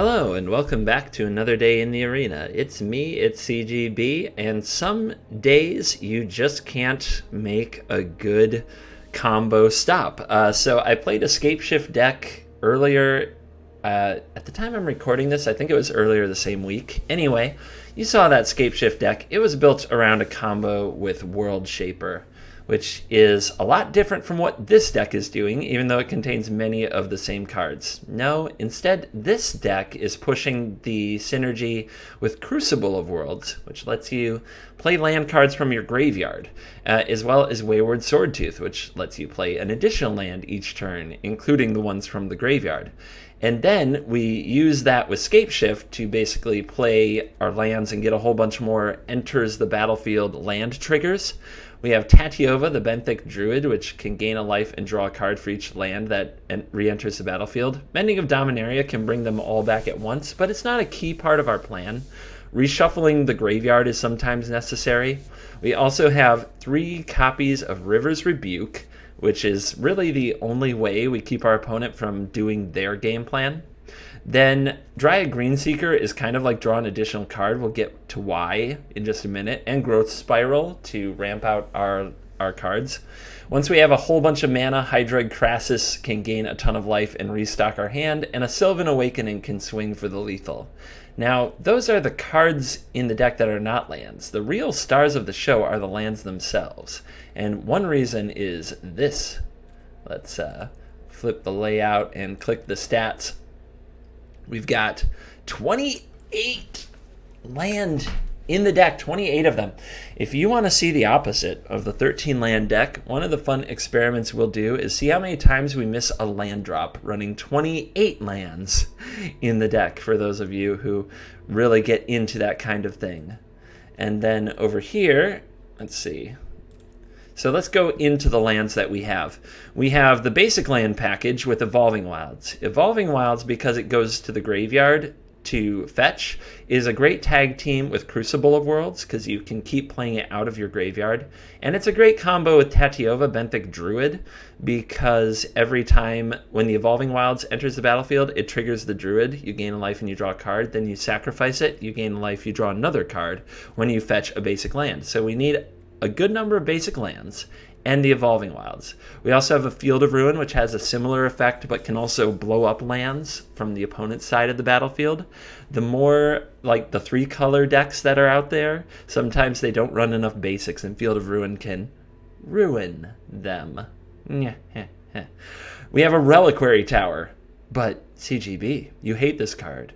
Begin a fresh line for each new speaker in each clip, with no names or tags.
Hello and welcome back to another day in the arena. It's me, it's CGB, and some days you just can't make a good combo stop. So I played a Scapeshift deck earlier. At the time I'm recording this, I think it was earlier the same week. Anyway, you saw that Scapeshift deck. It was built around a combo with World Shaper, which is a lot different from what this deck is doing, even though it contains many of the same cards. No, instead, this deck is pushing the synergy with Crucible of Worlds, which lets you play land cards from your graveyard, as well as Wayward Swordtooth, which lets you play an additional land each turn, including the ones from the graveyard. And then we use that with Scapeshift to basically play our lands and get a whole bunch more enters the battlefield land triggers. We have Tatiova, the Benthic Druid, which can gain a life and draw a card for each land that re-enters the battlefield. Mending of Dominaria can bring them all back at once, but it's not a key part of our plan. Reshuffling the graveyard is sometimes necessary. We also have 3 copies of River's Rebuke, which is really the only way we keep our opponent from doing their game plan. Then Dryad Greenseeker is kind of like draw an additional card. We'll get to why in just a minute. And Growth Spiral to ramp out our cards. Once we have a whole bunch of mana, Hydroid Crassus can gain a ton of life and restock our hand, and a Sylvan Awakening can swing for the lethal. Now, those are the cards in the deck that are not lands. The real stars of the show are the lands themselves. And one reason is this. Let's flip the layout and click the stats. We've got 28 land in the deck, 28 of them. If you want to see the opposite of the 13 land deck, one of the fun experiments we'll do is see how many times we miss a land drop running 28 lands in the deck, for those of you who really get into that kind of thing. And then over here, let's see. So let's go into the lands that we have. We have the basic land package with Evolving Wilds. Evolving Wilds, because it goes to the graveyard to fetch, is a great tag team with Crucible of Worlds, because you can keep playing it out of your graveyard. And it's a great combo with Tatiova, Benthic Druid, because every time when the Evolving Wilds enters the battlefield, it triggers the Druid. You gain a life and you draw a card. Then you sacrifice it. You gain a life, you draw another card when you fetch a basic land. So we need a good number of basic lands, and the Evolving Wilds. We also have a Field of Ruin, which has a similar effect, but can also blow up lands from the opponent's side of the battlefield. The more, like, the 3-color decks that are out there, sometimes they don't run enough basics, and Field of Ruin can ruin them. We have a Reliquary Tower, but CGB, you hate this card.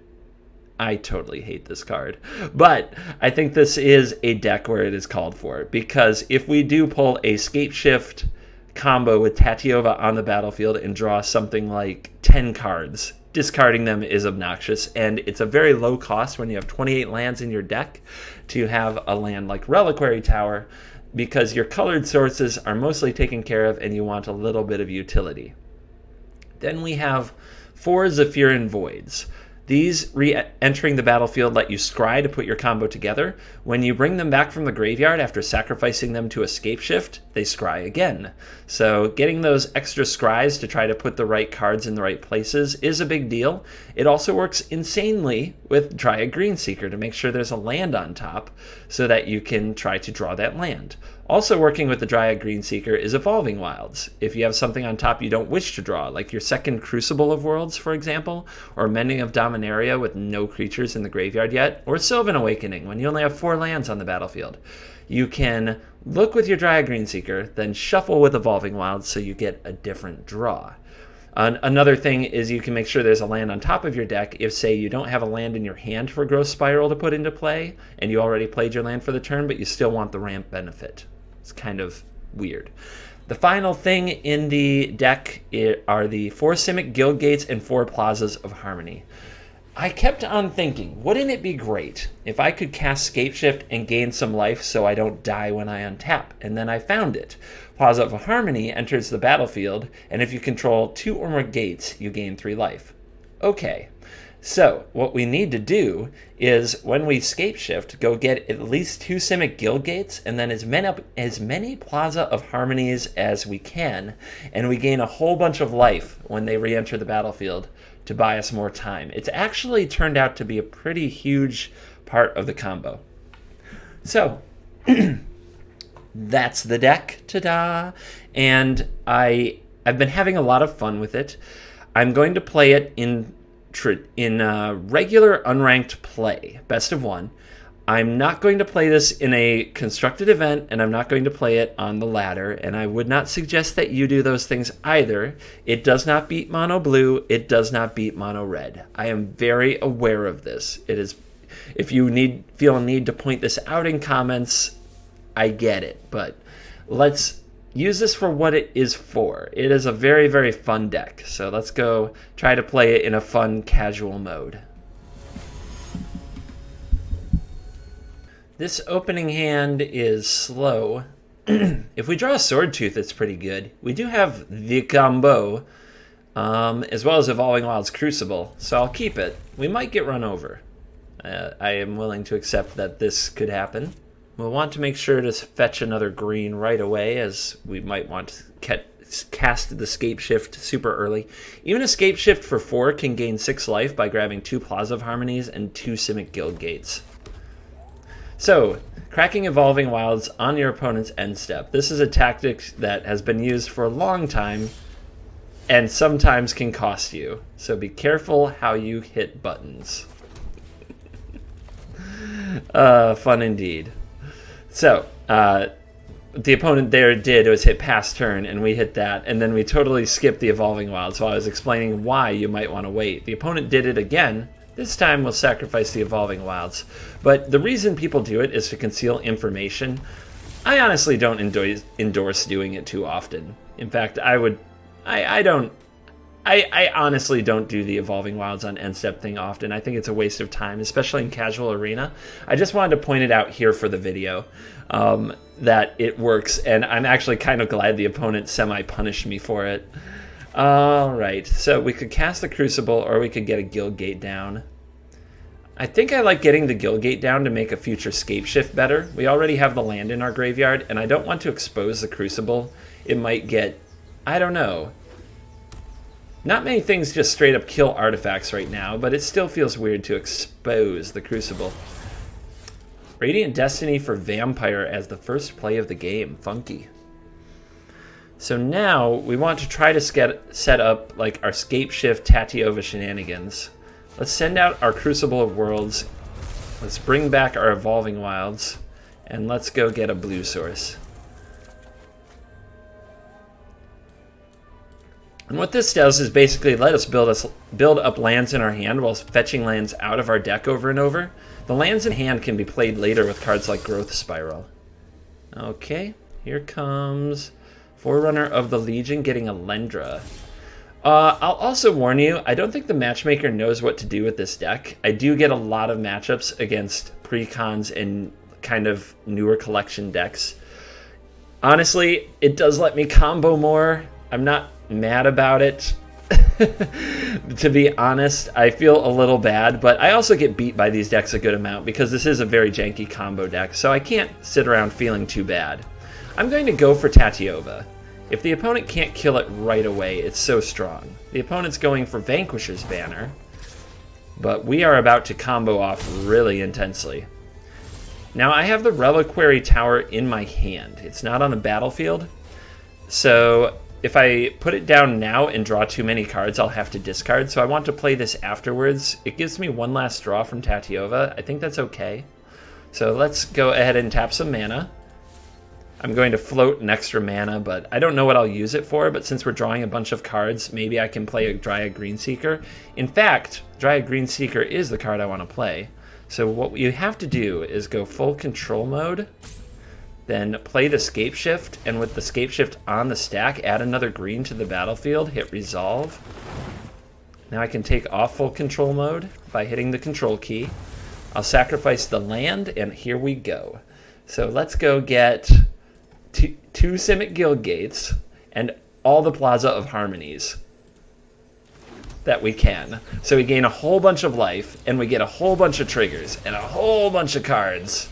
I totally hate this card, but I think this is a deck where it is called for, because if we do pull a Scapeshift combo with Tatiova on the battlefield and draw something like 10 cards, discarding them is obnoxious, and it's a very low cost when you have 28 lands in your deck to have a land like Reliquary Tower, because your colored sources are mostly taken care of and you want a little bit of utility. Then we have 4 Zephyrian Voids. These re-entering the battlefield let you scry to put your combo together. When you bring them back from the graveyard after sacrificing them to a Scapeshift, they scry again. So getting those extra scries to try to put the right cards in the right places is a big deal. It also works insanely with Dryad Greenseeker to make sure there's a land on top so that you can try to draw that land. Also working with the Dryad Greenseeker is Evolving Wilds. If you have something on top you don't wish to draw, like your second Crucible of Worlds, for example, or Mending of Dominaria with no creatures in the graveyard yet, or Sylvan Awakening when you only have 4 lands on the battlefield, you can look with your Dryad Greenseeker, then shuffle with Evolving Wilds so you get a different draw. Another thing is you can make sure there's a land on top of your deck if, say, you don't have a land in your hand for Growth Spiral to put into play, and you already played your land for the turn, but you still want the ramp benefit. It's kind of weird. The final thing in the deck are the 4 Simic Guild Gates and 4 Plazas of Harmony. I kept on thinking, wouldn't it be great if I could cast Scapeshift and gain some life so I don't die when I untap? And then I found it. Plaza of Harmony enters the battlefield, and if you control 2 or more gates, you gain 3 life. Okay, So what we need to do is, when we Scapeshift, go get at least 2 Simic Guild Gates and then as many Plaza of Harmonies as we can, and we gain a whole bunch of life when they re-enter the battlefield to buy us more time. It's actually turned out to be a pretty huge part of the combo. So that's the deck, ta-da! And I've been having a lot of fun with it. I'm going to play it in regular unranked play, best of 1. I'm not going to play this in a constructed event, and I'm not going to play it on the ladder, and I would not suggest that you do those things either. It does not beat mono blue. It does not beat mono red. I am very aware of this. It is, if you feel a need to point this out in comments, I get it, but let's use this for what it is for. It is a very, very fun deck. So let's go try to play it in a fun, casual mode. This opening hand is slow. If we draw a Swordtooth, it's pretty good. We do have the combo, as well as Evolving Wilds Crucible, so I'll keep it. We might get run over. I am willing to accept that this could happen. We'll want to make sure to fetch another green right away, as we might want to cast the Scapeshift super early. Even a Scapeshift for 4 can gain 6 life by grabbing 2 Plaza of Harmonies and 2 Simic Guild Gates. So, cracking Evolving Wilds on your opponent's end step. This is a tactic that has been used for a long time and sometimes can cost you. So be careful how you hit buttons. Fun indeed. So, the opponent there was hit pass turn, and we hit that, and then we totally skipped the Evolving Wild, so I was explaining why you might want to wait. The opponent did it again. This time we'll sacrifice the Evolving Wilds. But the reason people do it is to conceal information. I honestly don't endorse doing it too often. In fact, I honestly don't do the Evolving Wilds on end step thing often. I think it's a waste of time, especially in casual arena. I just wanted to point it out here for the video, that it works, and I'm actually kind of glad the opponent semi-punished me for it. Alright, so we could cast the Crucible, or we could get a Guild Gate down. I think I like getting the Guild Gate down to make a future Scapeshift better. We already have the land in our graveyard, and I don't want to expose the Crucible. It might get, I don't know. Not many things just straight up kill artifacts right now, but it still feels weird to expose the Crucible. Radiant Destiny for Vampire as the first play of the game. Funky. So now we want to try to set up like our Scapeshift Tatiova shenanigans. Let's send out our Crucible of Worlds. Let's bring back our Evolving Wilds. And let's go get a blue source. And what this does is basically let us build up lands in our hand while fetching lands out of our deck over and over. The lands in hand can be played later with cards like Growth Spiral. Okay, here comes Forerunner of the Legion getting a Lendra. I'll also warn you, I don't think the matchmaker knows what to do with this deck. I do get a lot of matchups against precons and kind of newer collection decks. Honestly, it does let me combo more. I'm not mad about it. To be honest, I feel a little bad, but I also get beat by these decks a good amount because this is a very janky combo deck, so I can't sit around feeling too bad. I'm going to go for Tatiova. If the opponent can't kill it right away, it's so strong. The opponent's going for Vanquisher's Banner, but we are about to combo off really intensely. Now I have the Reliquary Tower in my hand. It's not on the battlefield, so if I put it down now and draw too many cards, I'll have to discard, so I want to play this afterwards. It gives me one last draw from Tatiova. I think that's okay. So let's go ahead and tap some mana. I'm going to float an extra mana, but I don't know what I'll use it for, but since we're drawing a bunch of cards, maybe I can play a Dryad Greenseeker. In fact, Dryad Greenseeker is the card I want to play. So what you have to do is go full control mode, then play the Scapeshift, and with the Scapeshift on the stack, add another green to the battlefield, hit resolve. Now I can take off full control mode by hitting the control key. I'll sacrifice the land, and here we go. So let's go get two Simic Guild Gates and all the Plaza of Harmonies. that we can. So we gain a whole bunch of life, and we get a whole bunch of triggers, and a whole bunch of cards.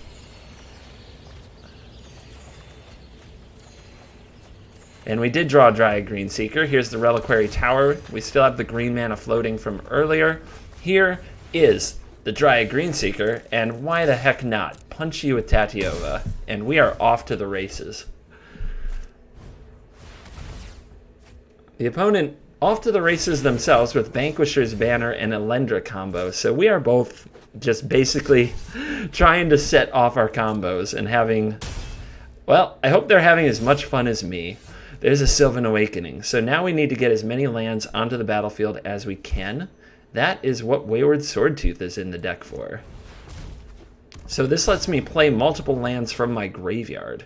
And we did draw a Dryad Greenseeker. Here's the Reliquary Tower. We still have the green mana floating from earlier. Here is the Dryad Greenseeker, and why the heck not? Punch you with Tatiova, and we are off to the races. The opponent off to the races themselves with Vanquisher's Banner and Elendra combo, so we are both just basically trying to set off our combos and having, well, I hope they're having as much fun as me. There's a Sylvan Awakening, so now we need to get as many lands onto the battlefield as we can. That is what Wayward Swordtooth is in the deck for. So this lets me play multiple lands from my graveyard,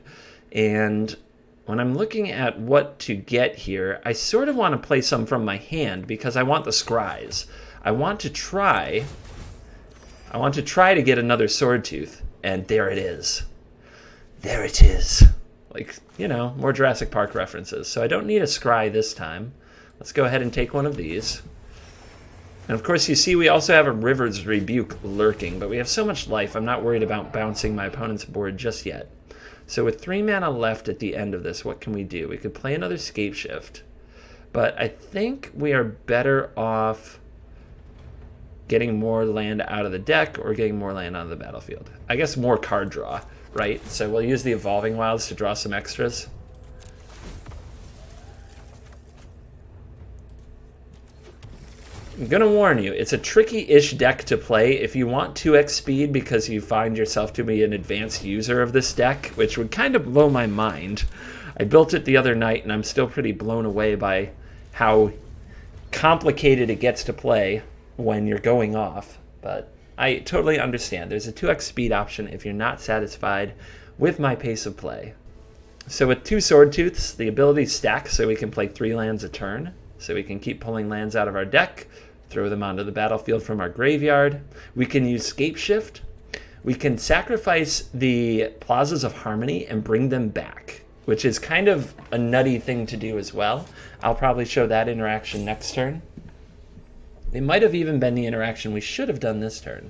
and when I'm looking at what to get here, I sort of want to play some from my hand because I want the scries. I want to try to get another Swordtooth, and there it is. There it is. Like, you know, more Jurassic Park references. So I don't need a scry this time. Let's go ahead and take one of these. And of course, you see we also have a River's Rebuke lurking, but we have so much life, I'm not worried about bouncing my opponent's board just yet. So with 3 mana left at the end of this, what can we do? We could play another Scapeshift, but I think we are better off getting more land out of the deck or getting more land on the battlefield. I guess more card draw, right? So we'll use the Evolving Wilds to draw some extras. I'm going to warn you, it's a tricky-ish deck to play if you want 2x speed because you find yourself to be an advanced user of this deck, which would kind of blow my mind. I built it the other night, and I'm still pretty blown away by how complicated it gets to play when you're going off. But I totally understand. There's a 2x speed option if you're not satisfied with my pace of play. So with 2 Swordtooths, the abilities stack so we can play 3 lands a turn. So we can keep pulling lands out of our deck, throw them onto the battlefield from our graveyard. We can use Scapeshift. We can sacrifice the Plazas of Harmony and bring them back, which is kind of a nutty thing to do as well. I'll probably show that interaction next turn. It might have even been the interaction we should have done this turn.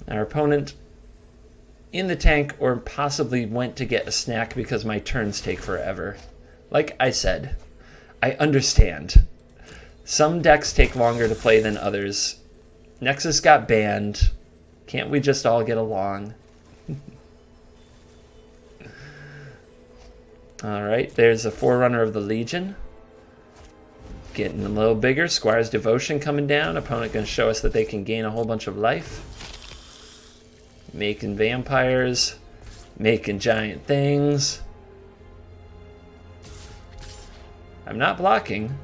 Our opponent in the tank or possibly went to get a snack because my turns take forever. Like I said, I understand. Some decks take longer to play than others. Nexus got banned. Can't we just all get along? Alright, there's a Forerunner of the Legion. Getting a little bigger. Squire's Devotion coming down. Opponent going to show us that they can gain a whole bunch of life. Making vampires. Making giant things. I'm not blocking.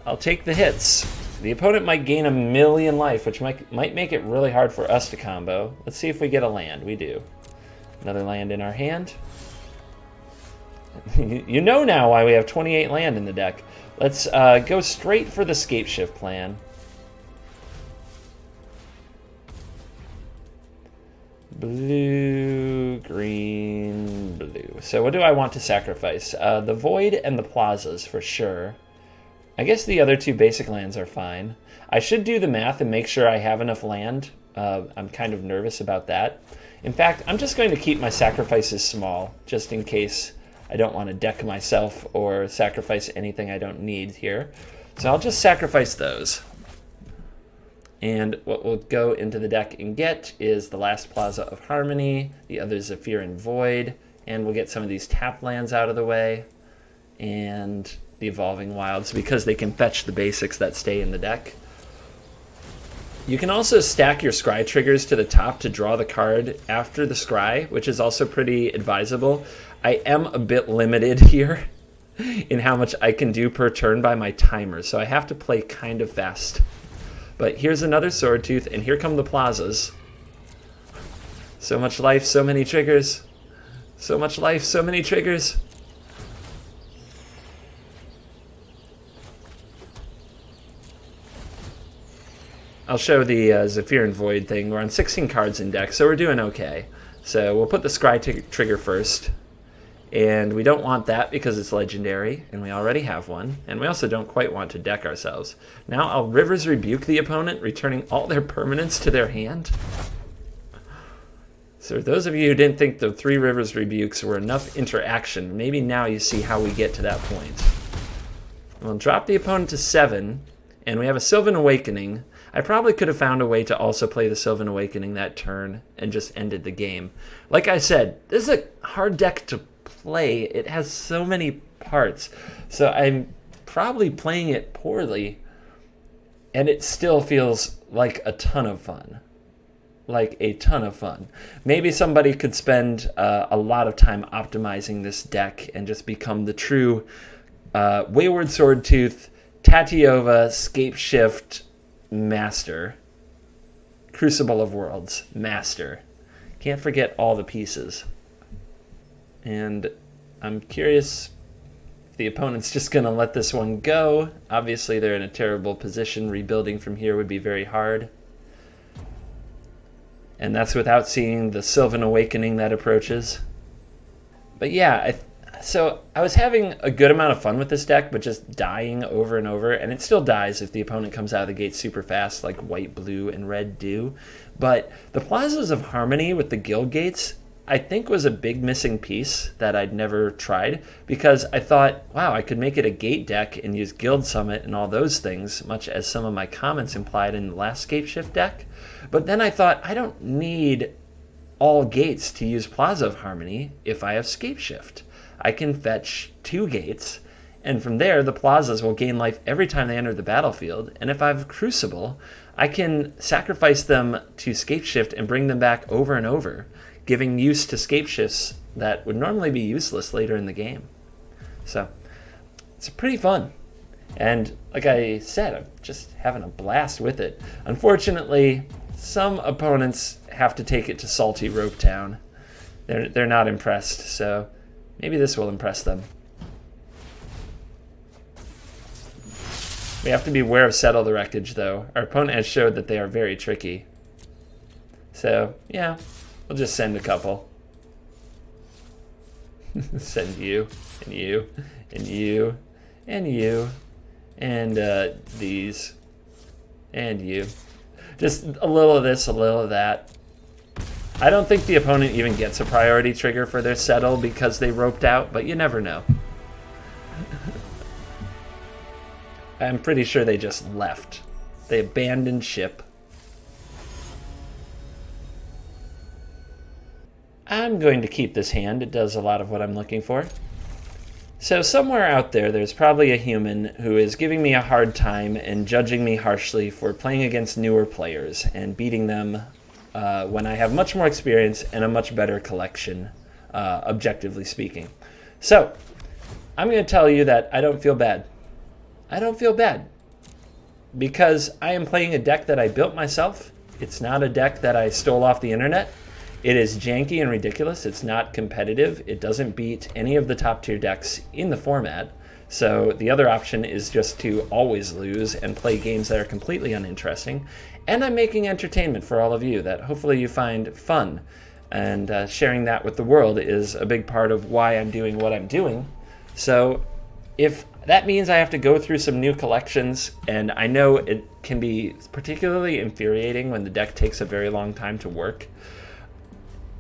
I'll take the hits. The opponent might gain 1,000,000 life, which might make it really hard for us to combo. Let's see if we get a land. We do. Another land in our hand. You know now why we have 28 land in the deck. Let's go straight for the Scapeshift plan. Blue, green, blue. So what do I want to sacrifice? The Void and the Plazas for sure. I guess the other 2 basic lands are fine. I should do the math and make sure I have enough land. I'm kind of nervous about that. In fact, I'm just going to keep my sacrifices small, just in case I don't want to deck myself or sacrifice anything I don't need here. So I'll just sacrifice those. And what we'll go into the deck and get is the last Plaza of Harmony, the other Zephyr and Void, and we'll get some of these tap lands out of the way, and the Evolving Wilds, because they can fetch the basics that stay in the deck. You can also stack your scry triggers to the top to draw the card after the scry, which is also pretty advisable. I am a bit limited here in how much I can do per turn by my timer, so I have to play kind of fast. But here's another Swordtooth, and here come the Plazas. So much life, so many triggers. So much life, so many triggers. I'll show the Zephyr and Void thing. We're on 16 cards in deck, so we're doing okay. So we'll put the Scry trigger first. And we don't want that because it's legendary, and we already have one. And we also don't quite want to deck ourselves. Now I'll River's Rebuke the opponent, returning all their permanents to their hand. So those of you who didn't think the 3 Rivers Rebukes were enough interaction, maybe now you see how we get to that point. We'll drop the opponent to 7, and we have a Sylvan Awakening. I probably could have found a way to also play the Sylvan Awakening that turn and just ended the game. Like I said, this is a hard deck to play. It has so many parts. So I'm probably playing it poorly, and it still feels like a ton of fun. Like a ton of fun. Maybe somebody could spend a lot of time optimizing this deck and just become the true Wayward Swordtooth, Tatiova, Scapeshift master. Crucible of Worlds master. Can't forget all the pieces. And I'm curious if the opponent's just going to let this one go. Obviously, they're in a terrible position. Rebuilding from here would be very hard. And that's without seeing the Sylvan Awakening that approaches. But yeah, so I was having a good amount of fun with this deck, but just dying over and over. And it still dies if the opponent comes out of the gate super fast, like white, blue, and red do. But the Plazas of Harmony with the guild gates, I think was a big missing piece that I'd never tried, because I thought, wow, I could make it a gate deck and use Guild Summit and all those things, much as some of my comments implied in the last Scapeshift deck. But then I thought, I don't need all gates to use Plaza of Harmony if I have Scapeshift. I can fetch 2 gates, and from there the Plazas will gain life every time they enter the battlefield, and if I have Crucible, I can sacrifice them to Scapeshift and bring them back over and over, giving use to Scapeshifts that would normally be useless later in the game. So it's pretty fun. And like I said, I'm just having a blast with it. Unfortunately, some opponents have to take it to Salty Rope Town. They're not impressed, so maybe this will impress them. We have to be aware of Settle the Wreckage, though. Our opponent has showed that they are very tricky. So, yeah, we'll just send a couple. Send you, and you, and you, and you, and these, and you. Just a little of this, a little of that. I don't think the opponent even gets a priority trigger for their settle because they roped out, but you never know. I'm pretty sure they just left. They abandoned ship. I'm going to keep this hand. It does a lot of what I'm looking for. So somewhere out there, there's probably a human who is giving me a hard time and judging me harshly for playing against newer players and beating them when I have much more experience and a much better collection, objectively speaking. So I'm going to tell you that I don't feel bad. I don't feel bad because I am playing a deck that I built myself. It's not a deck that I stole off the internet. It is janky and ridiculous. It's not competitive. It doesn't beat any of the top tier decks in the format. So the other option is just to always lose and play games that are completely uninteresting. And I'm making entertainment for all of you that hopefully you find fun. And sharing that with the world is a big part of why I'm doing what I'm doing. So if that means I have to go through some new collections, and I know it can be particularly infuriating when the deck takes a very long time to work,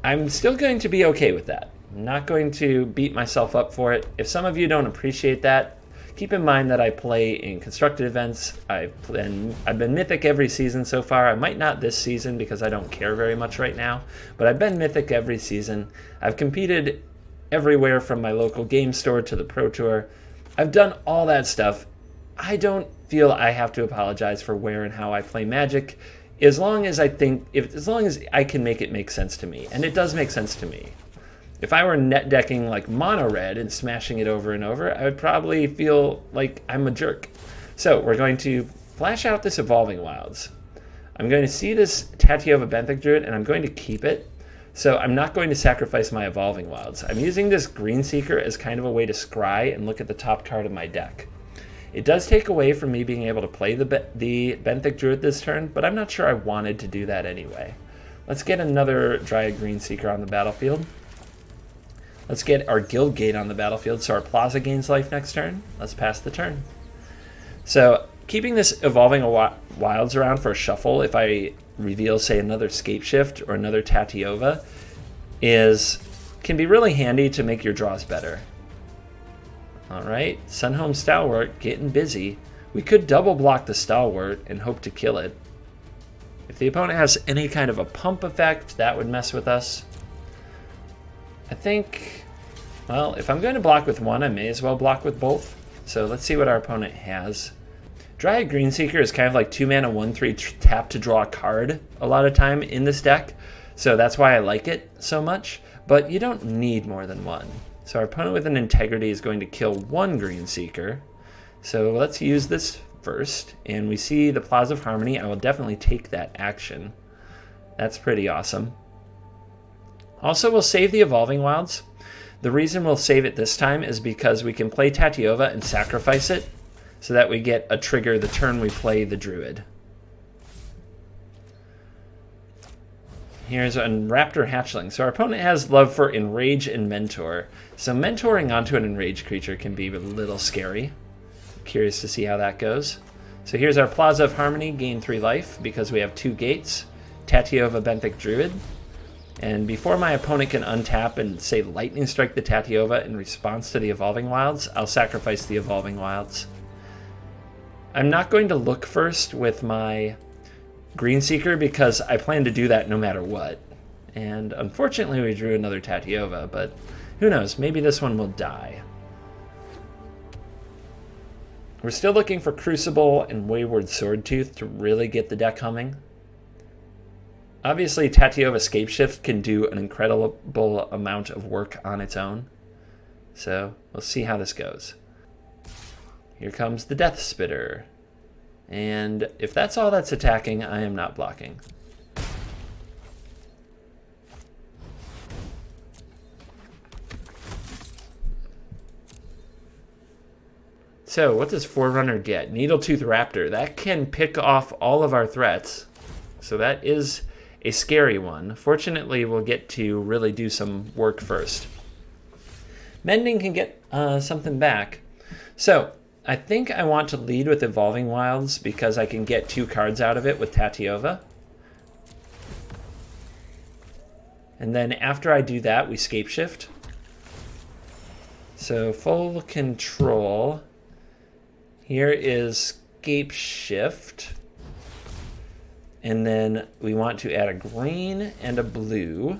I'm still going to be okay with that. I'm not going to beat myself up for it. If some of you don't appreciate that, keep in mind that I play in constructed events. I've been Mythic every season so far. I might not this season because I don't care very much right now, but I've been Mythic every season. I've competed everywhere from my local game store to the Pro Tour. I've done all that stuff. I don't feel I have to apologize for where and how I play Magic, as long as I can make it make sense to me, and it does make sense to me. If I were net decking like mono red and smashing it over and over, I would probably feel like I'm a jerk. So we're going to flash out this Evolving Wilds. I'm going to see this Tatiova Benthic Druid, and I'm going to keep it. So I'm not going to sacrifice my Evolving Wilds. I'm using this Green Seeker as kind of a way to scry and look at the top card of my deck. It does take away from me being able to play the Benthic Druid this turn, but I'm not sure I wanted to do that anyway. Let's get another Dryad Green Seeker on the battlefield. Let's get our Guild Gate on the battlefield so our Plaza gains life next turn. Let's pass the turn. So keeping this Evolving Wilds around for a shuffle, if I reveal, say, another Scapeshift or another Tatiova, can be really handy to make your draws better. Alright, Sunhome Stalwart getting busy. We could double block the Stalwart and hope to kill it. If the opponent has any kind of a pump effect, that would mess with us. I think, well, if I'm going to block with one, I may as well block with both. So let's see what our opponent has. Dryad Greenseeker is kind of like 2 mana 1/3 tap to draw a card a lot of time in this deck. So that's why I like it so much. But you don't need more than one. So our opponent with an Integrity is going to kill one Greenseeker. So let's use this first. And we see the Plaza of Harmony. I will definitely take that action. That's pretty awesome. Also, we'll save the Evolving Wilds. The reason we'll save it this time is because we can play Tatiova and sacrifice it so that we get a trigger the turn we play the Druid. Here's a Raptor Hatchling. So our opponent has love for Enrage and Mentor. So mentoring onto an enraged creature can be a little scary. Curious to see how that goes. So here's our Plaza of Harmony, gain 3 life because we have 2 gates. Tatiova Benthic Druid. And before my opponent can untap and, say, Lightning Strike the Tatiova in response to the Evolving Wilds, I'll sacrifice the Evolving Wilds. I'm not going to look first with my Greenseeker because I plan to do that no matter what. And unfortunately we drew another Tatiova, but who knows, maybe this one will die. We're still looking for Crucible and Wayward Swordtooth to really get the deck humming. Obviously, Tatiova Scapeshift can do an incredible amount of work on its own. So, we'll see how this goes. Here comes the Death Spitter. And if that's all that's attacking, I am not blocking. So, what does Forerunner get? Needletooth Raptor. That can pick off all of our threats. So that is a scary one. Fortunately, we'll get to really do some work first. Mending can get something back. So, I think I want to lead with Evolving Wilds because I can get 2 cards out of it with Tatiova. And then after I do that, we Scapeshift. So, full control. Here is Scapeshift. And then we want to add a green and a blue.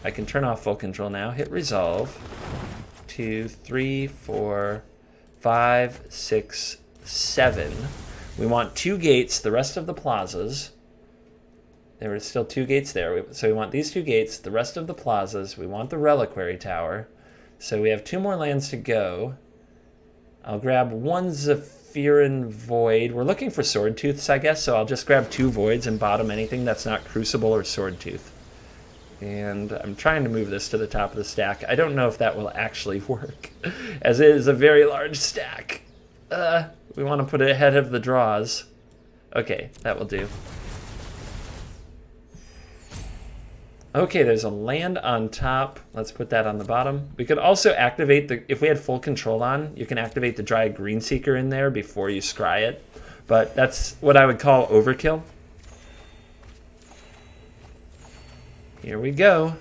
I can turn off full control now. Hit resolve. 2, 3, 4, 5, 6, 7. We want 2 gates, the rest of the plazas. There were still 2 gates there. So we want these 2 gates, the rest of the plazas. We want the Reliquary Tower. So we have 2 more lands to go. I'll grab 1 Zephyrin Void. We're looking for Swordtooths, I guess, so I'll just grab 2 Voids and bottom anything that's not Crucible or Swordtooth. And I'm trying to move this to the top of the stack. I don't know if that will actually work, as it is a very large stack. We want to put it ahead of the draws. Okay, that will do. Okay, there's a land on top. Let's put that on the bottom. We could also activate the, if we had full control on, you can activate the Dryad Greenseeker in there before you scry it. But that's what I would call overkill. Here we go.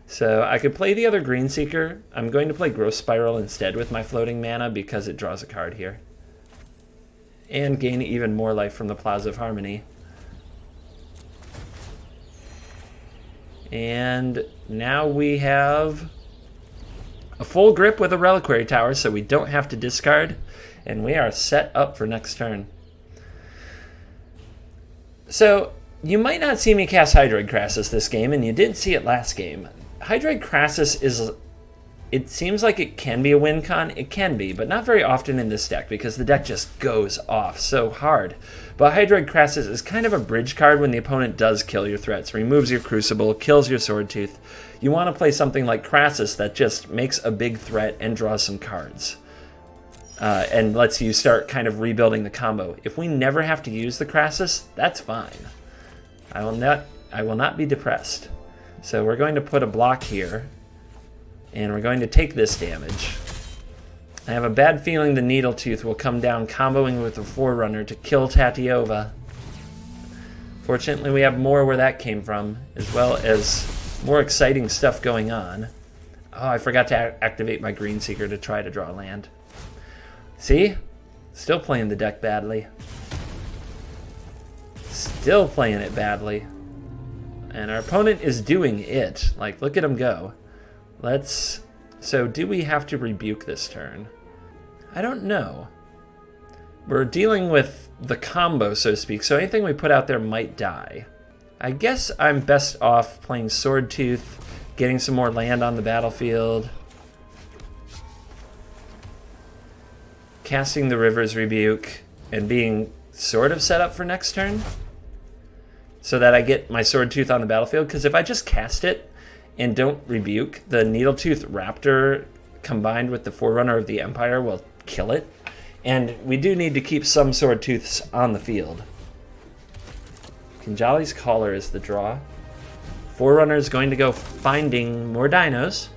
So I could play the other Greenseeker. I'm going to play Growth Spiral instead with my floating mana because it draws a card here. And gain even more life from the Plaza of Harmony. And now we have a full grip with a Reliquary Tower, so we don't have to discard. And we are set up for next turn. So, you might not see me cast Hydroid Krasis this game, and you didn't see it last game. Hydroid Krasis is... It seems like it can be a win con. It can be, but not very often in this deck because the deck just goes off so hard. But Hydroid Krasis is kind of a bridge card when the opponent does kill your threats. Removes your Crucible, kills your Swordtooth. You want to play something like Krasis that just makes a big threat and draws some cards. And lets you start kind of rebuilding the combo. If we never have to use the Krasis, that's fine. I will not be depressed. So we're going to put a block here. And we're going to take this damage. I have a bad feeling the Needletooth will come down comboing with the Forerunner to kill Tatyova. Fortunately, we have more where that came from, as well as more exciting stuff going on. Oh, I forgot to activate my Greenseeker to try to draw land. See? Still playing the deck badly. Still playing it badly. And our opponent is doing it. Like, look at him go. So do we have to rebuke this turn? I don't know. We're dealing with the combo, so to speak, so anything we put out there might die. I guess I'm best off playing Swordtooth, getting some more land on the battlefield, casting the River's Rebuke, and being sort of set up for next turn, so that I get my Swordtooth on the battlefield, because if I just cast it and don't rebuke, the Needletooth Raptor combined with the Forerunner of the Empire will kill it. And we do need to keep some Swordtooths on the field. Kinjali's Caller is the draw. Forerunner is going to go finding more dinos.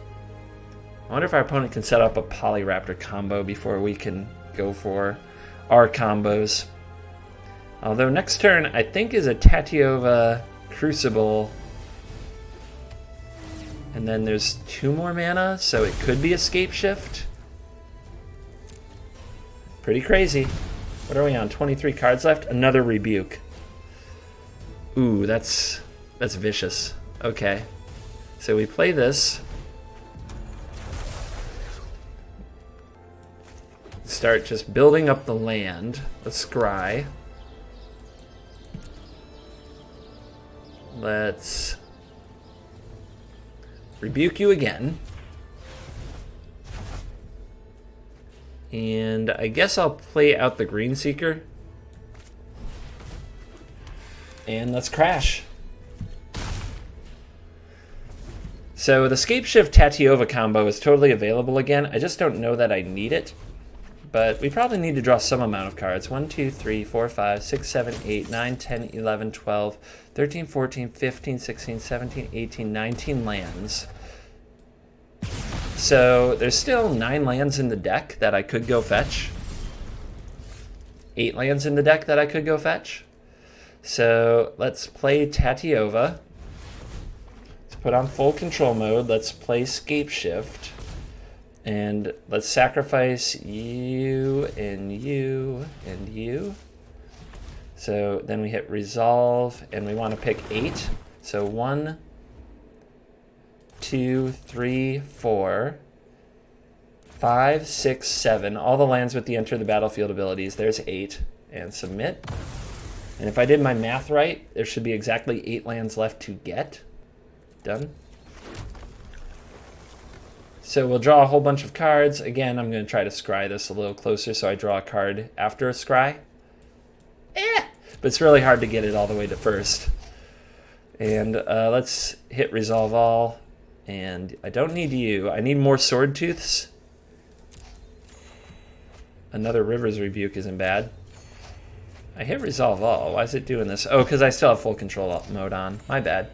I wonder if our opponent can set up a Polyraptor combo before we can go for our combos. Although next turn, I think, is a Tatyova Crucible. And then there's 2 more mana, so it could be a Scapeshift. Pretty crazy. What are we on? 23 cards left? Another Rebuke. Ooh, that's vicious. Okay. So we play this. Start just building up the land. Let's scry. Let's rebuke you again. And I guess I'll play out the Greenseeker. And let's crash. So the Scapeshift Tatyova combo is totally available again. I just don't know that I need it. But we probably need to draw some amount of cards. 1, 2, 3, 4, 5, 6, 7, 8, 9, 10, 11, 12, 13, 14, 15, 16, 17, 18, 19 lands. So there's still 9 lands in the deck that I could go fetch. 8 lands in the deck that I could go fetch. So let's play Tatyova. Let's put on full control mode. Let's play Scapeshift. And let's sacrifice you and you and you. So then we hit resolve and we want to pick 8. So 1, 2, 3, 4, 5, 6, 7. All the lands with the enter the battlefield abilities. There's 8. And submit. And if I did my math right, there should be exactly 8 lands left to get. Done. So we'll draw a whole bunch of cards. Again, I'm going to try to scry this a little closer so I draw a card after a scry. But it's really hard to get it all the way to first. And let's hit resolve all. And I don't need you. I need more Swordtooths. Another River's Rebuke isn't bad. I hit resolve all. Why is it doing this? Oh, because I still have full control mode on. My bad.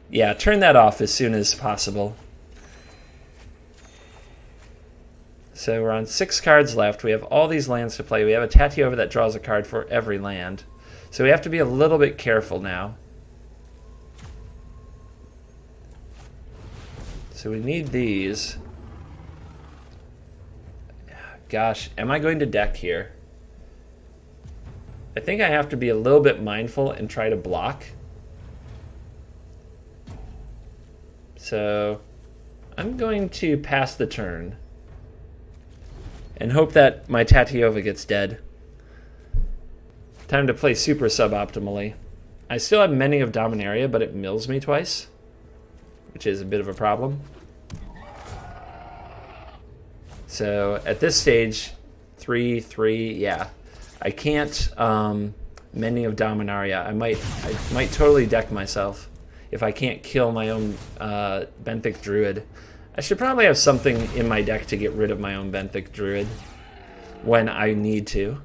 Yeah, turn that off as soon as possible. So we're on 6 cards left. We have all these lands to play. We have a Tatyova that draws a card for every land. So we have to be a little bit careful now. So we need these. Gosh, am I going to deck here? I think I have to be a little bit mindful and try to block. So I'm going to pass the turn and hope that my Tatyova gets dead. Time to play super suboptimally. I still have Mending of Dominaria, but it mills me twice, which is a bit of a problem. So at this stage, 3/3, yeah. I can't Mending of Dominaria. I might totally deck myself if I can't kill my own Benthic Druid. I should probably have something in my deck to get rid of my own Benthic Druid when I need to.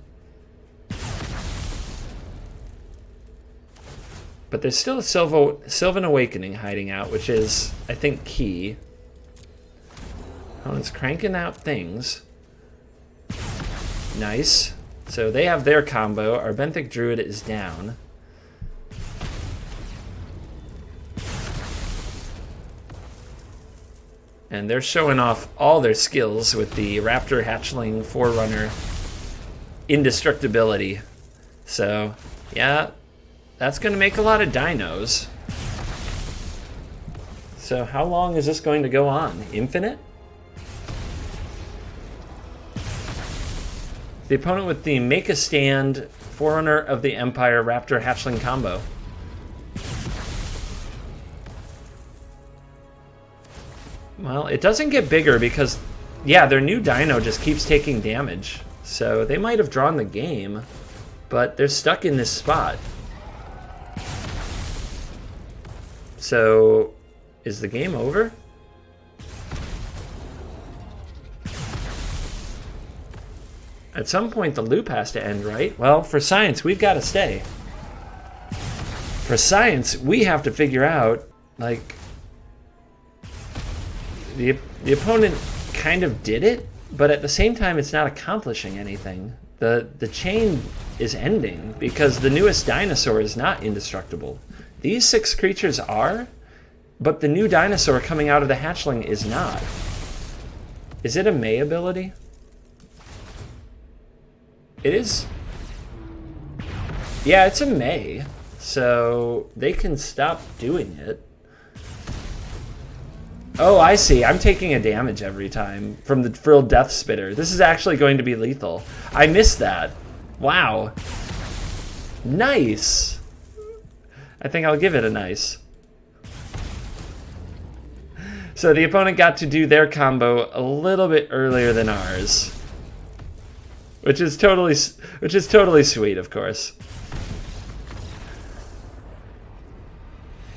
But there's still a Sylvan Awakening hiding out, which is, I think, key. Opponent's cranking out things. Nice. So they have their combo. Our Benthic Druid is down. And they're showing off all their skills with the Raptor Hatchling Forerunner indestructibility. So, yeah, that's going to make a lot of dinos. So how long is this going to go on? Infinite? The opponent with the Make a Stand, Forerunner of the Empire, Raptor Hatchling combo. Well, it doesn't get bigger because, yeah, their new dino just keeps taking damage. So they might have drawn the game, but they're stuck in this spot. So, is the game over? At some point, the loop has to end, right? Well, for science, we've got to stay. For science, we have to figure out, like, the opponent kind of did it, but at the same time, it's not accomplishing anything. The chain is ending because the newest dinosaur is not indestructible. These 6 creatures are, but the new dinosaur coming out of the hatchling is not. Is it a May ability? It is. Yeah, it's a May, so they can stop doing it. Oh, I see. I'm taking a damage every time from the Frilled Death Spitter. This is actually going to be lethal. I missed that. Wow. Nice. I think I'll give it a nice. So the opponent got to do their combo a little bit earlier than ours. Which is totally sweet, of course.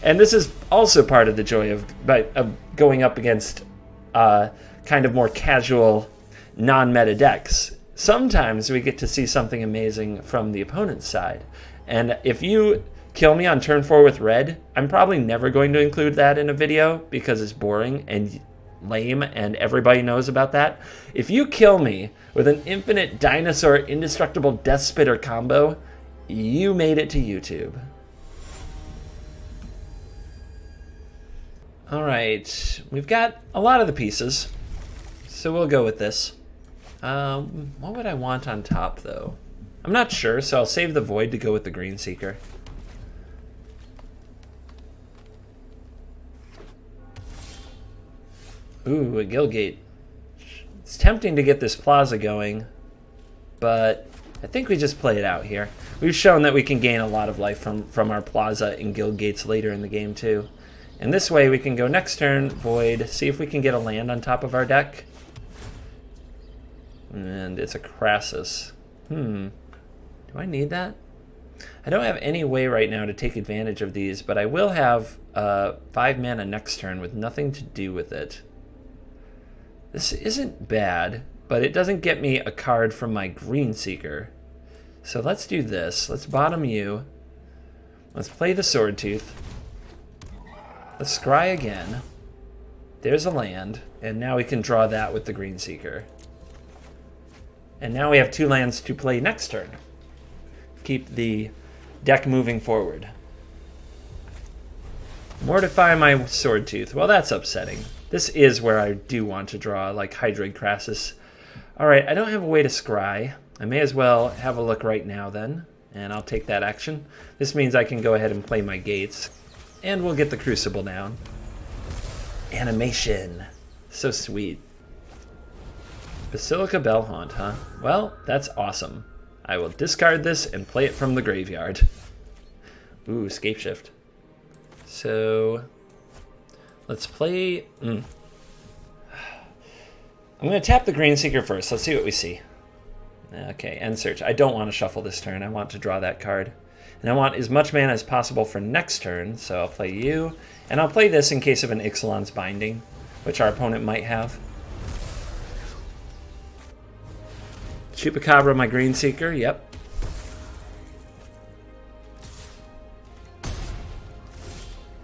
And this is also part of the joy of going up against kind of more casual, non-meta decks. Sometimes we get to see something amazing from the opponent's side. And if you kill me on turn 4 with red, I'm probably never going to include that in a video because it's boring and lame and everybody knows about that. If you kill me with an infinite dinosaur indestructible death spitter combo, you made it to YouTube. Alright, we've got a lot of the pieces, so we'll go with this. What would I want on top though? I'm not sure, so I'll save the void to go with the Green Seeker. Ooh, a Gilgate. It's tempting to get this Plaza going, but I think we just play it out here. We've shown that we can gain a lot of life from our Plaza and Gilgates later in the game too. And this way we can go next turn, Void, see if we can get a land on top of our deck. And it's a Crassus. Do I need that? I don't have any way right now to take advantage of these, but I will have 5 mana next turn with nothing to do with it. This isn't bad, but it doesn't get me a card from my Green Seeker. So let's do this. Let's bottom you. Let's play the Swordtooth. Let's scry again. There's a land, and now we can draw that with the Green Seeker. And now we have 2 lands to play next turn. Keep the deck moving forward. Mortify my Swordtooth. Well, that's upsetting. This is where I do want to draw, like Hydroid Crassus. Alright, I don't have a way to scry. I may as well have a look right now then, and I'll take that action. This means I can go ahead and play my gates, and we'll get the Crucible down. Animation. So sweet. Basilica Bellhaunt, huh? Well, that's awesome. I will discard this and play it from the graveyard. Ooh, Scapeshift. So, let's play... I'm going to tap the Green Seeker first. Let's see what we see. Okay, end search. I don't want to shuffle this turn. I want to draw that card. And I want as much mana as possible for next turn, so I'll play you. And I'll play this in case of an Ixalan's Binding, which our opponent might have. Chupacabra, my Green Seeker, yep.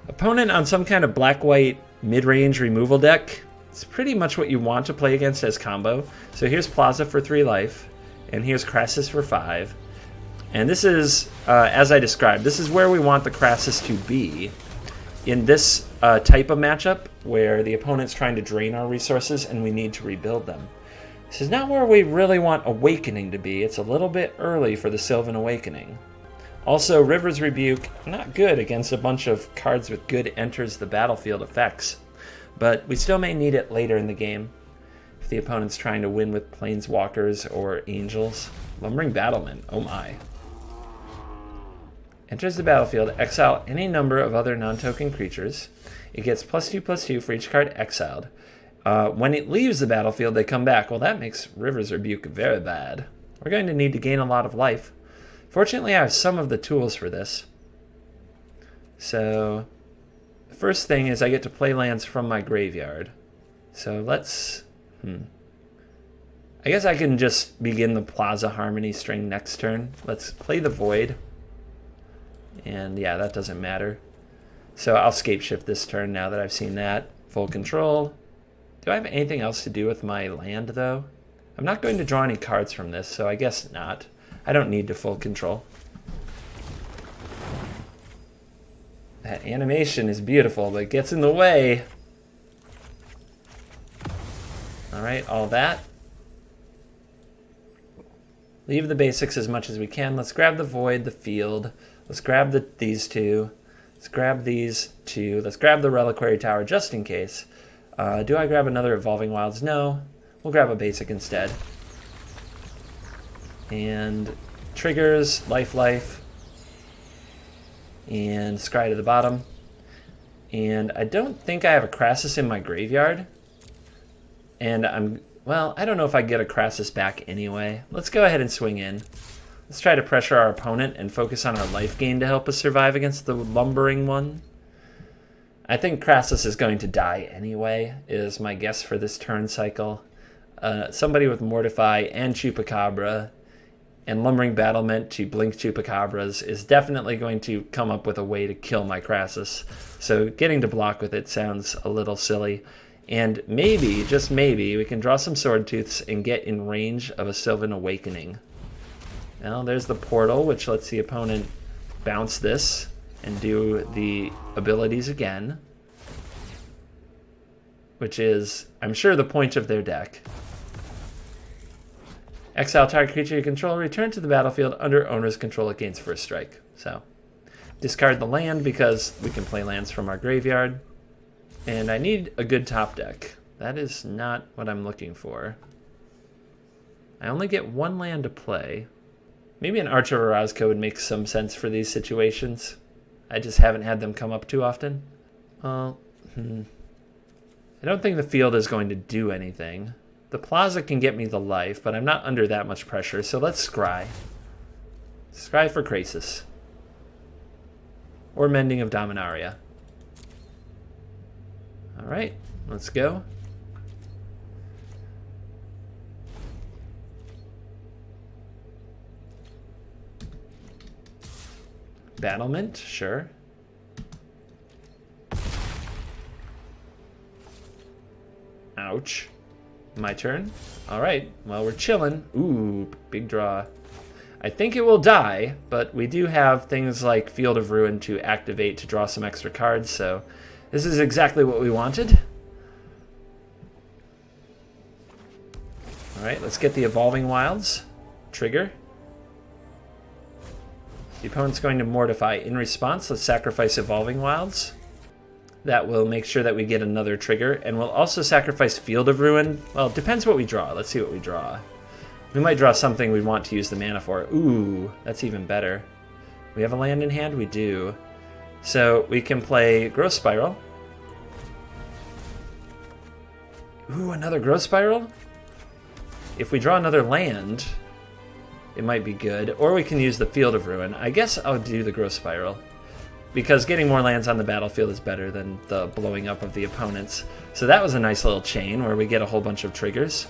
Opponent on some kind of black-white mid-range removal deck. It's pretty much what you want to play against as combo. So here's Plaza for 3 life, and here's Crassus for 5. And this is, as I described, this is where we want the Crassus to be in this type of matchup where the opponent's trying to drain our resources and we need to rebuild them. This is not where we really want Awakening to be. It's a little bit early for the Sylvan Awakening. Also, River's Rebuke, not good against a bunch of cards with good enters the battlefield effects, but we still may need it later in the game if the opponent's trying to win with Planeswalkers or Angels. Lumbering Battlement, oh my. Enters the battlefield, exile any number of other non-token creatures. It gets +2/+2 for each card exiled. When it leaves the battlefield, they come back. Well, that makes River's Rebuke very bad. We're going to need to gain a lot of life. Fortunately, I have some of the tools for this. So, the first thing is I get to play lands from my graveyard. So let's... I guess I can just begin the Plaza Harmony string next turn. Let's play the Void. And yeah, that doesn't matter. So I'll Scapeshift this turn now that I've seen that. Full control. Do I have anything else to do with my land, though? I'm not going to draw any cards from this, so I guess not. I don't need to full control. That animation is beautiful, but it gets in the way. Alright, all that. Leave the basics as much as we can. Let's grab the Void, the Field. Let's grab these two. Let's grab these two. Let's grab the Reliquary Tower just in case. Do I grab another Evolving Wilds? No. We'll grab a basic instead. And triggers, life, and scry to the bottom. And I don't think I have a Crassus in my graveyard. And I don't know if I get a Crassus back anyway. Let's go ahead and swing in. Let's try to pressure our opponent and focus on our life gain to help us survive against the lumbering one. I think Crassus is going to die anyway, is my guess for this turn cycle. Somebody with Mortify and Chupacabra and Lumbering Battlement to blink Chupacabras is definitely going to come up with a way to kill my Crassus. So getting to block with it sounds a little silly. And maybe, just maybe, we can draw some Swordtooths and get in range of a Sylvan Awakening. Well, there's the portal, which lets the opponent bounce this and do the abilities again. Which is, I'm sure, the point of their deck. Exile target creature you control, return to the battlefield under owner's control, it gains first strike. So, discard the land because we can play lands from our graveyard. And I need a good top deck. That is not what I'm looking for. I only get one land to play. Maybe an Archer of Orozco would make some sense for these situations. I just haven't had them come up too often. Well, I don't think the field is going to do anything. The Plaza can get me the life, but I'm not under that much pressure, so let's scry. Scry for Crassus. Or Mending of Dominaria. Alright, let's go. Battlement, sure. Ouch. My turn? Alright, well, we're chilling. Ooh, big draw. I think it will die, but we do have things like Field of Ruin to activate to draw some extra cards, so this is exactly what we wanted. Alright, let's get the Evolving Wilds. Trigger. The opponent's going to Mortify. In response, let's sacrifice Evolving Wilds. That will make sure that we get another trigger. And we'll also sacrifice Field of Ruin. Well, it depends what we draw. Let's see what we draw. We might draw something we want to use the mana for. Ooh, that's even better. We have a land in hand? We do. So we can play Growth Spiral. Ooh, another Growth Spiral? If we draw another land, it might be good. Or we can use the Field of Ruin. I guess I'll do the Growth Spiral, because getting more lands on the battlefield is better than the blowing up of the opponents. So that was a nice little chain where we get a whole bunch of triggers.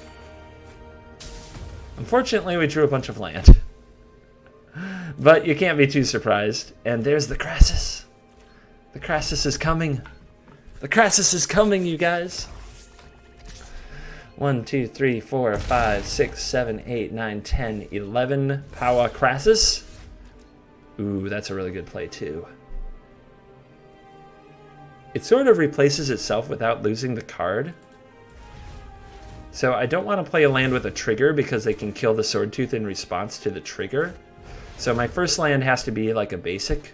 Unfortunately, we drew a bunch of land. But you can't be too surprised. And there's the Crassus. The Crassus is coming. The Crassus is coming, you guys. 1, 2, 3, 4, 5, 6, 7, 8, 9, 10, 11 Power Crassus. Ooh, that's a really good play too. It sort of replaces itself without losing the card. So I don't want to play a land with a trigger because they can kill the Swordtooth in response to the trigger. So my first land has to be like a basic.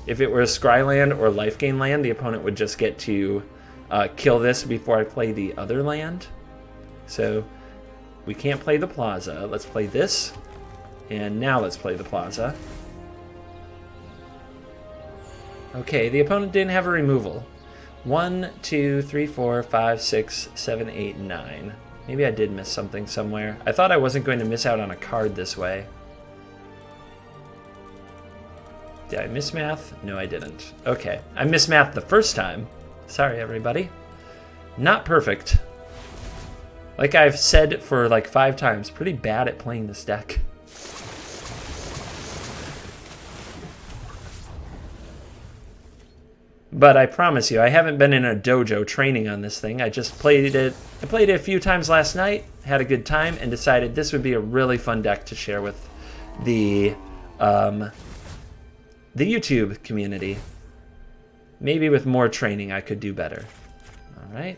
If it were a scry land or life gain land, the opponent would just get to kill this before I play the other land. So we can't play the Plaza. Let's play this. And now let's play the Plaza. Okay, the opponent didn't have a removal. 1, 2, 3, 4, 5, 6, 7, 8, 9. Maybe I did miss something somewhere. I thought I wasn't going to miss out on a card this way. Did I miss math? No, I didn't. Okay, I missed math the first time. Sorry, everybody. Not perfect. Like I've said for like 5 times, pretty bad at playing this deck. But I promise you, I haven't been in a dojo training on this thing. I just played it. I played it a few times last night, had a good time, and decided this would be a really fun deck to share with the YouTube community. Maybe with more training, I could do better. All right.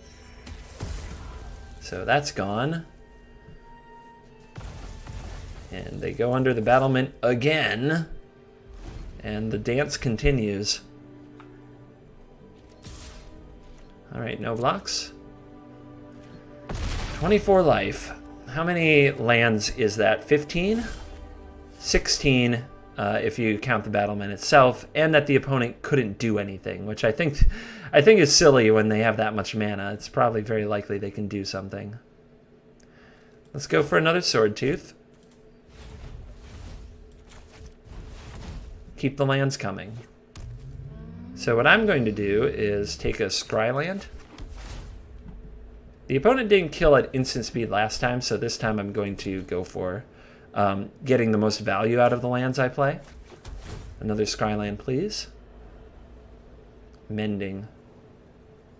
So that's gone. And they go under the battlement again. And the dance continues. All right, no blocks. 24 life. How many lands is that? 15? 16 if you count the battlement itself, and that the opponent couldn't do anything, which I think is silly when they have that much mana. It's probably very likely they can do something. Let's go for another Swordtooth. Keep the lands coming. So what I'm going to do is take a scry land. The opponent didn't kill at instant speed last time, so this time I'm going to go for getting the most value out of the lands I play. Another scry land, please. Mending.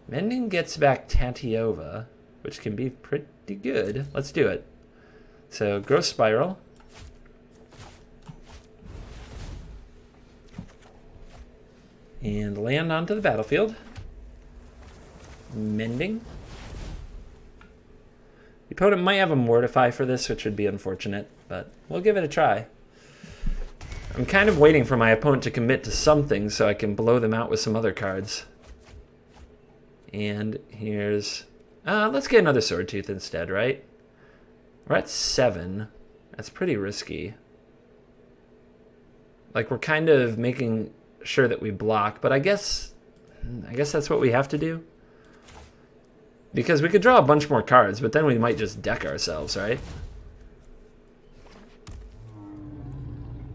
Mending gets back Tatiova, which can be pretty good. Let's do it. So, Growth Spiral. And land onto the battlefield. Mending. The opponent might have a Mortify for this, which would be unfortunate, but we'll give it a try. I'm kind of waiting for my opponent to commit to something so I can blow them out with some other cards. And here's... let's get another Swordtooth instead, right? We're at 7. That's pretty risky. Like, we're kind of making sure that we block, but I guess that's what we have to do. Because we could draw a bunch more cards, but then we might just deck ourselves, right?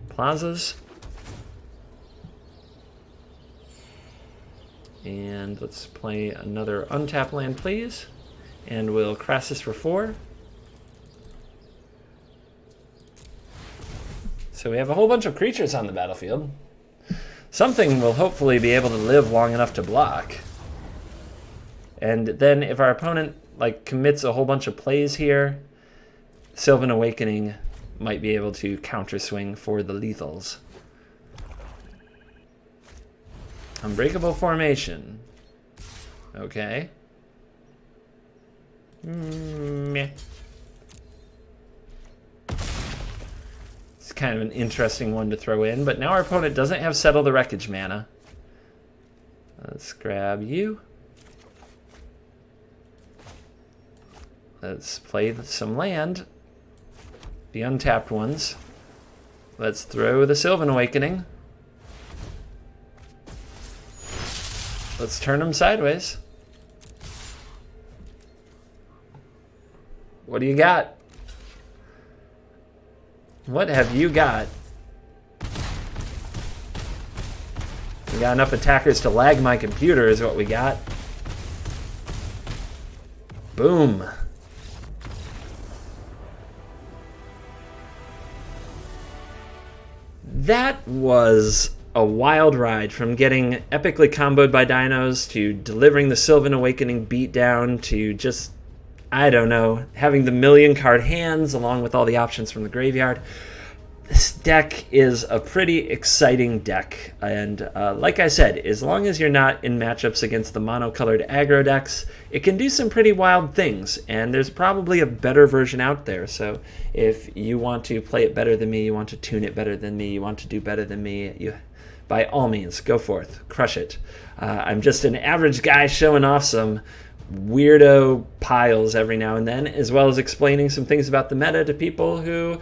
Plazas. And let's play another untap land, please. And we'll crash this for 4. So we have a whole bunch of creatures on the battlefield. Something will hopefully be able to live long enough to block. And then if our opponent like commits a whole bunch of plays here, Sylvan Awakening might be able to counter swing for the lethals. Unbreakable Formation. Okay. Meh. It's kind of an interesting one to throw in, but now our opponent doesn't have Settle the Wreckage mana. Let's grab you. Let's play some land. The untapped ones. Let's throw the Sylvan Awakening. Let's turn them sideways. What do you got? What have you got? We got enough attackers to lag my computer is what we got. Boom. That was a wild ride, from getting epically comboed by dinos to delivering the Sylvan Awakening beatdown to just I don't know, having the million card hands along with all the options from the graveyard, this deck is a pretty exciting deck. And like I said, as long as you're not in matchups against the monocolored aggro decks, it can do some pretty wild things. And there's probably a better version out there. So if you want to play it better than me, you want to tune it better than me, you want to do better than me, by all means, go forth, crush it. I'm just an average guy showing off some weirdo piles every now and then, as well as explaining some things about the meta to people who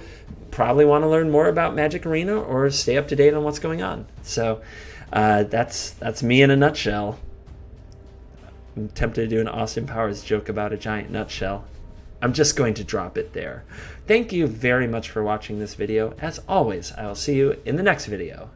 probably want to learn more about Magic Arena or stay up to date on what's going on. So that's me in a nutshell. I'm tempted to do an Austin Powers joke about a giant nutshell. I'm just going to drop it there. Thank you very much for watching this video. As always, I will see you in the next video.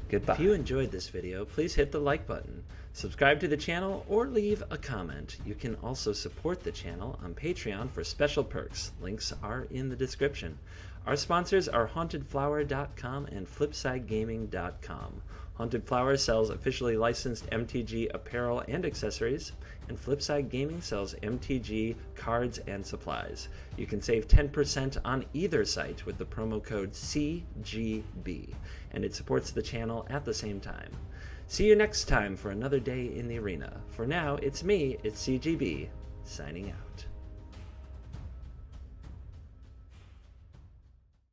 Goodbye. If you enjoyed this video, please hit the like button, subscribe to the channel, or leave a comment. You can also support the channel on Patreon for special perks. Links are in the description. Our sponsors are HauntedFlower.com and FlipsideGaming.com. Haunted Flower sells officially licensed MTG apparel and accessories, and Flipside Gaming sells MTG cards and supplies. You can save 10% on either site with the promo code CGB, and it supports the channel at the same time. See you next time for another day in the arena. For now, it's me, it's CGB, signing out.